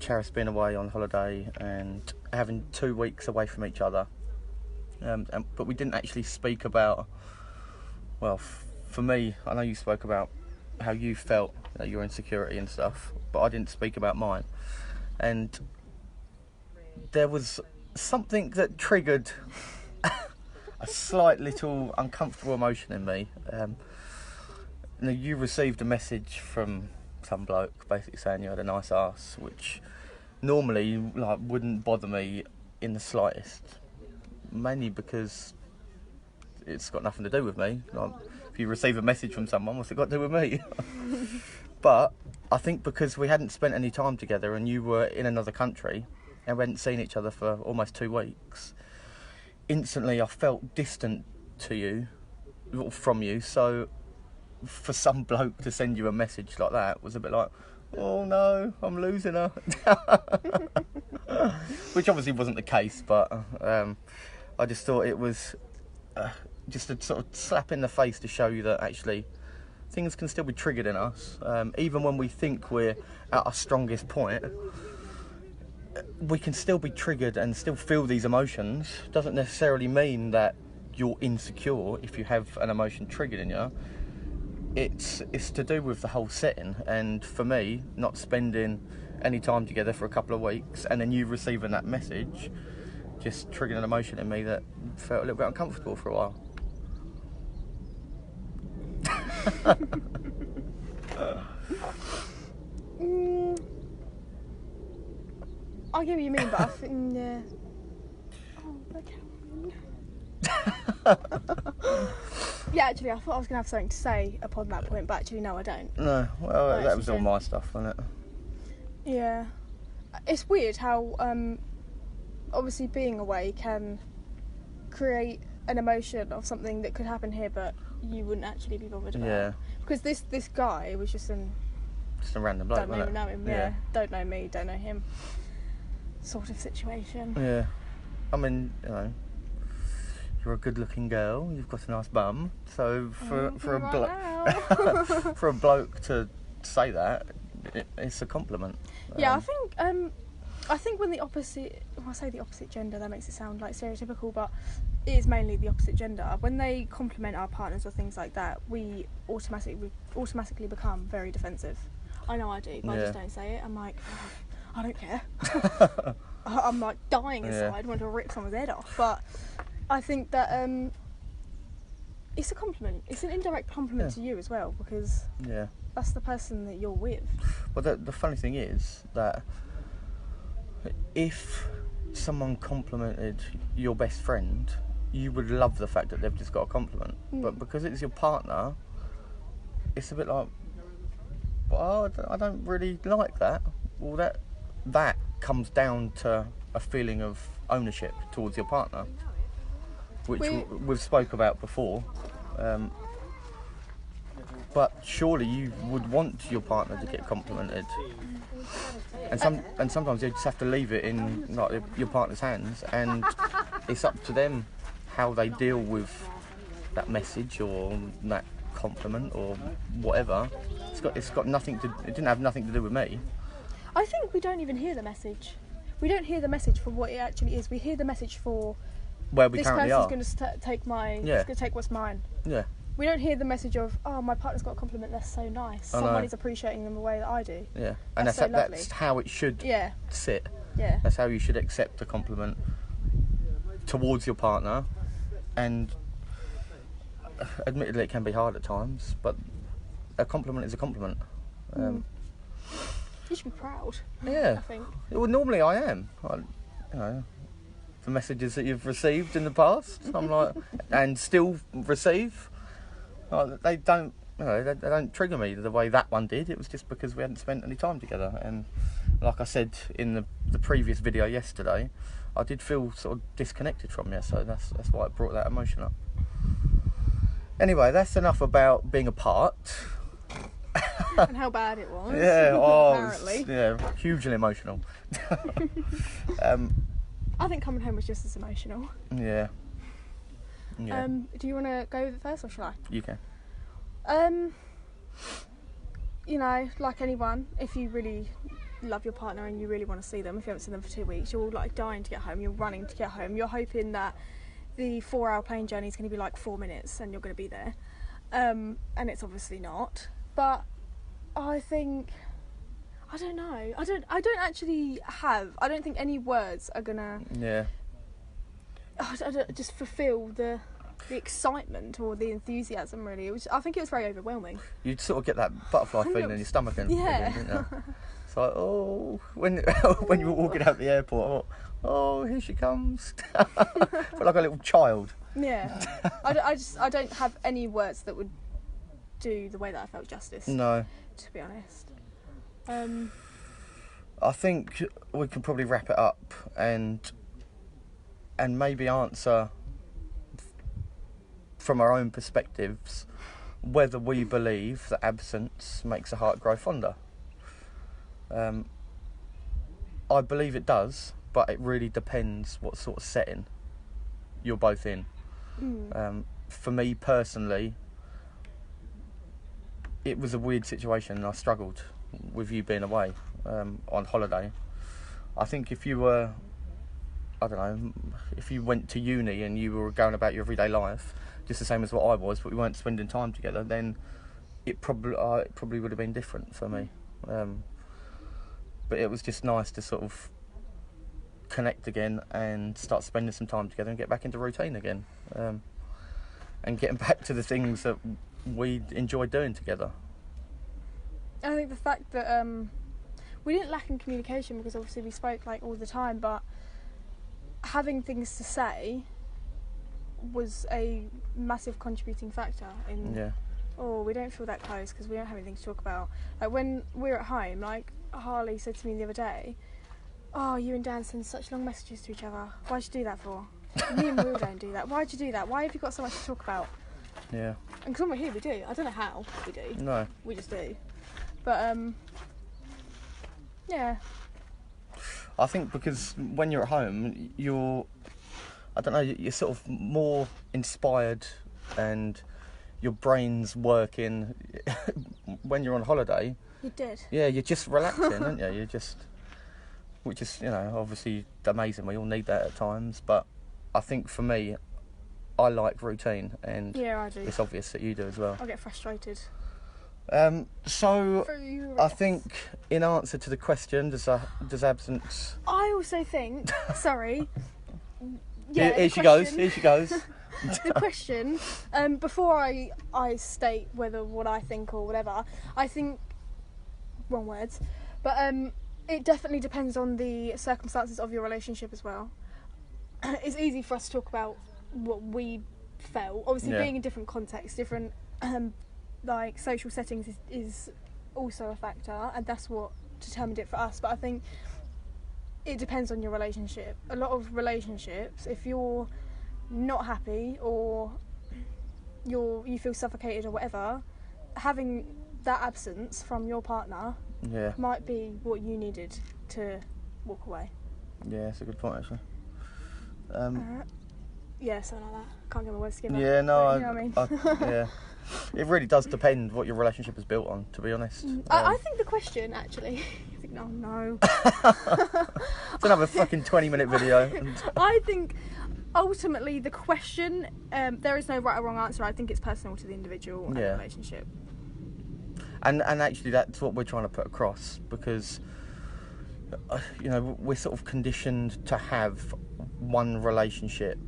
Charis being away on holiday and having 2 weeks away from each other. But we didn't actually speak about, well, for me, I know you spoke about how you felt, your insecurity and stuff, but I didn't speak about mine. And there was something that triggered a slight little uncomfortable emotion in me. You received a message from some bloke basically saying you had a nice ass, which normally wouldn't bother me in the slightest, mainly because it's got nothing to do with me. If you receive a message from someone, what's it got to do with me? But I think because we hadn't spent any time together and you were in another country and we hadn't seen each other for almost 2 weeks, instantly I felt distant to you, from you. So for some bloke to send you a message like that was a bit like, oh no, I'm losing her. Which obviously wasn't the case, but I just thought it was just a sort of slap in the face to show you that actually things can still be triggered in us. Even when we think we're at our strongest point, we can still be triggered and still feel these emotions. Doesn't necessarily mean that you're insecure if you have an emotion triggered in you. It's to do with the whole setting, and for me, not spending any time together for a couple of weeks and then you receiving that message just triggered an emotion in me that felt a little bit uncomfortable for a while. I get what you mean, but I think, yeah. Oh, okay. Yeah, actually, I thought I was going to have something to say upon that point, but actually, no, I don't. No, well, that was all my stuff, wasn't it? Yeah. It's weird how, obviously, being away can create an emotion of something that could happen here, but you wouldn't actually be bothered about. Yeah. Because this guy was just just a random bloke, don't even know him, yeah. Don't know me, don't know him sort of situation. Yeah. I mean, you're a good-looking girl. You've got a nice bum. So for a bloke to say that, it's a compliment. Yeah, I think when I say the opposite gender, that makes it sound like stereotypical, but it is mainly the opposite gender. When they compliment our partners or things like that, we automatically become very defensive. I know I do, but I just don't say it. I'm like, I don't care. I'm like dying inside, wanting to rip someone's head off. But I think that it's a compliment. It's an indirect compliment to you as well, because that's the person that you're with. Well, the funny thing is that if someone complimented your best friend, you would love the fact that they've just got a compliment. But because it's your partner, it's a bit like, well, I don't really like that. Well, that comes down to a feeling of ownership towards your partner, which we've spoke about before. But surely you would want your partner to get complimented, and sometimes you just have to leave it in your partner's hands, and it's up to them how they deal with that message or that compliment or whatever. It didn't have nothing to do with me. I think we don't even hear the message. We don't hear the message for what it actually is. We hear the message for where we currently are. This person's going to take going to take what's mine. Yeah. We don't hear the message of, oh, my partner's got a compliment, that's so nice. Someone is appreciating them the way that I do. Yeah. And that's how it should sit. Yeah. That's how you should accept a compliment towards your partner. And admittedly, it can be hard at times, but a compliment is a compliment. You should be proud. Yeah. I think. Well, normally I am. The messages that you've received in the past, I'm like, and still receive, they don't trigger me the way that one did. It was just because we hadn't spent any time together, and like I said in the previous video yesterday, I did feel sort of disconnected from you, so that's why it brought that emotion up. Anyway, that's enough about being apart. And how bad it was. Yeah, apparently. Hugely emotional. I think coming home was just as emotional. Yeah. Do you want to go with it first, or shall I? You can. Like anyone, if you really love your partner and you really want to see them, if you haven't seen them for 2 weeks, you're like dying to get home, you're running to get home, you're hoping that the 4-hour plane journey is going to be like 4 minutes and you're going to be there, and it's obviously not. But I think, I don't know, I don't think any words are gonna just fulfill the excitement or the enthusiasm. Really, I think it was very overwhelming. You'd sort of get that butterfly feeling in your stomach again, didn't you? It's like, oh, when you were walking out the airport, oh, here she comes. Felt like a little child. Yeah. I don't have any words that would do the way that I felt justice. No. To be honest. I think we can probably wrap it up and maybe answer from our own perspectives whether we believe that absence makes a heart grow fonder. I believe it does, but it really depends what sort of setting you're both in. For me personally, it was a weird situation and I struggled with you being away on holiday. I think if you were, I don't know, if you went to uni and you were going about your everyday life just the same as what I was, but we weren't spending time together, then it probably would have been different for me. But it was just nice to sort of connect again and start spending some time together and get back into routine again, and getting back to the things that we enjoy doing together. I think the fact that we didn't lack in communication, because obviously we spoke like all the time, but having things to say was a massive contributing factor in we don't feel that close because we don't have anything to talk about. Like when we're at home, like Harley said to me the other day, oh, you and Dan send such long messages to each other, why'd you do that for? Me and Will don't do that. Why'd you do that? Why have you got so much to talk about? Yeah. And because when we're here we do. I don't know how we do. No. We just do. But yeah. I think because when you're at home, you're sort of more inspired and your brain's working. When you're on holiday, You did. Yeah, you're just relaxing, aren't you? Which is, obviously amazing. We all need that at times, but I think for me, I like routine, and I do. It's obvious that you do as well. I get frustrated. So I think in answer to the question, does absence? I also think. Sorry. Here she goes. The question, before I state what I think or whatever, I think, wrong words, but it definitely depends on the circumstances of your relationship as well. It's easy for us to talk about what we felt. Obviously, being in different contexts, different like social settings is also a factor, and that's what determined it for us. But I think it depends on your relationship. A lot of relationships, if you're not happy or you feel suffocated or whatever, having that absence from your partner might be what you needed to walk away. Yeah, that's a good point actually. Something like that. Can't get my words together. Yeah, no, you know what I mean. Yeah. It really does depend what your relationship is built on, to be honest. I think the question, actually... No. It's another fucking 20-minute video. I think, ultimately, the question, there is no right or wrong answer. I think it's personal to the individual and the relationship. And actually, that's what we're trying to put across, because, we're sort of conditioned to have one relationship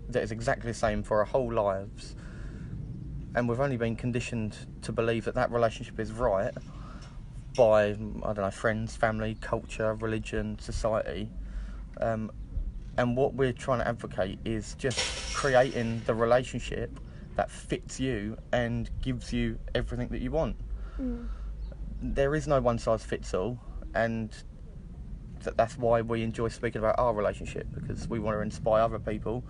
that is exactly the same for our whole lives. And we've only been conditioned to believe that relationship is right by, I don't know, friends, family, culture, religion, society. And what we're trying to advocate is just creating the relationship that fits you and gives you everything that you want. There is no one size fits all, and that's why we enjoy speaking about our relationship, because we want to inspire other people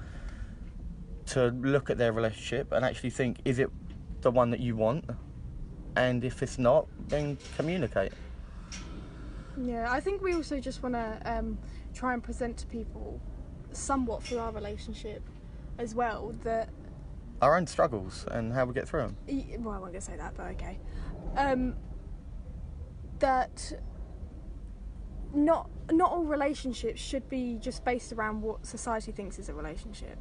to look at their relationship and actually think, is it the one that you want? And if it's not, then communicate. Yeah, I think we also just want to try and present to people somewhat through our relationship as well, that our own struggles and how we get through them. Well, I wasn't going to say that, but okay. That not all relationships should be just based around what society thinks is a relationship.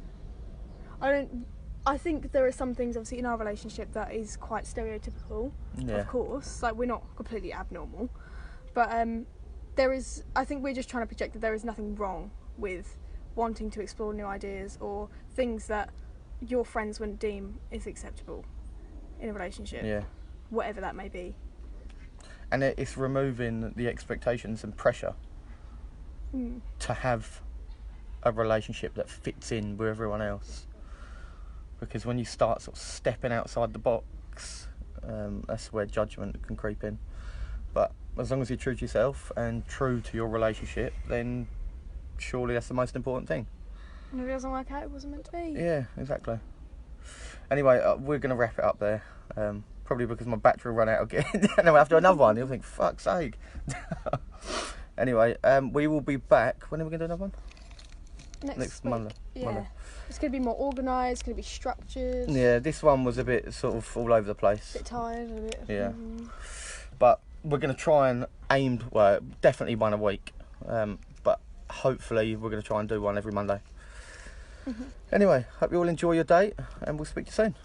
I think there are some things obviously in our relationship that is quite stereotypical, of course, like we're not completely abnormal, but I think we're just trying to project that there is nothing wrong with wanting to explore new ideas or things that your friends wouldn't deem is acceptable in a relationship, whatever that may be. And it's removing the expectations and pressure to have a relationship that fits in with everyone else. Because when you start sort of stepping outside the box, that's where judgment can creep in. But as long as you're true to yourself and true to your relationship, then surely that's the most important thing. And if it doesn't work out, it wasn't meant to be. Yeah, exactly. Anyway, we're going to wrap it up there. Probably because my battery will run out again. And then we'll have to do another one. You'll think, fuck's sake. Anyway, we will be back. When are we going to do another one? Next week. Monday. Yeah. Monday. It's going to be more organised, it's going to be structured. Yeah, this one was a bit sort of all over the place. A bit tired, a bit... Yeah. But we're going to try and definitely one a week. But hopefully we're going to try and do one every Monday. Anyway, hope you all enjoy your day and we'll speak to you soon.